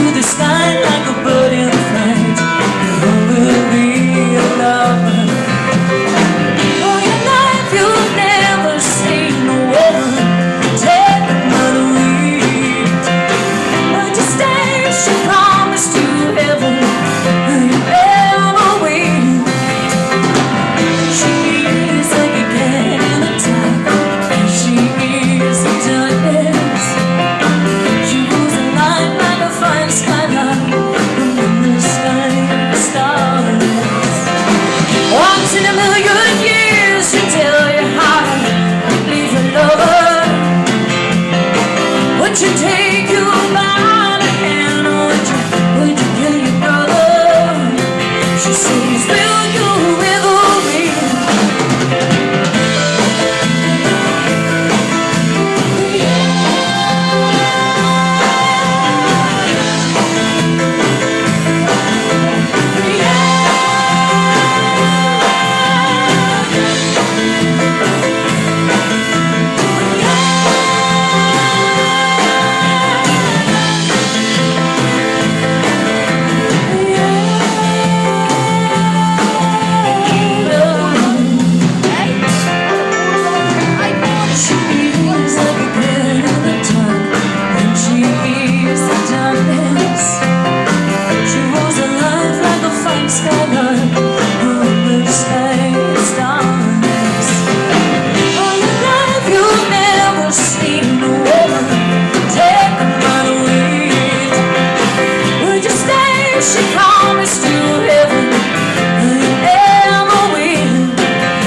to the sky like a bird in flight. Who will be your lover? All your life you've never seen a woman take another week. But you stay, she promised you heaven, and you never will. She is like a cat in the dark, and she is the darkness. She rules the night like a fine skyline, and in the sky the stars. Once in a million years you tell your heart, leave your lover. Would you take you by the hand, or would you kill your brother? She says, will you ever read? She promised you heaven, and you never will.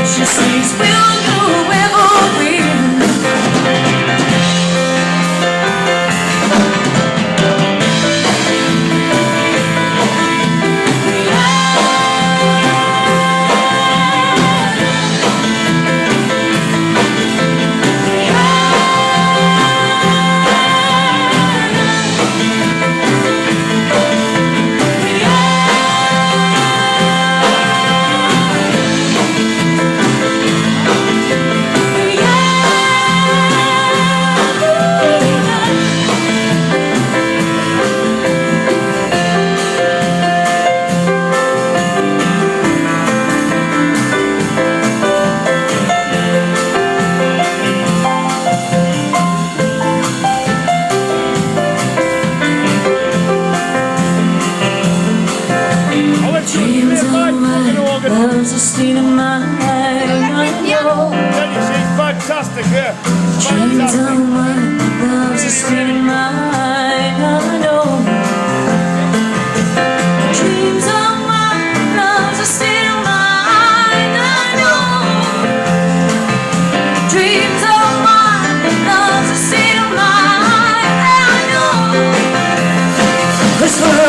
She says, will you ever win? Dreams of mine, love's a state of mind, I know. She's fantastic, yeah. Dreams of mine, love's a state of mind, I know. Dreams of mine, love's a state of mind, I know. Dreams of mine, love's a state of mind, I know. 'Cause for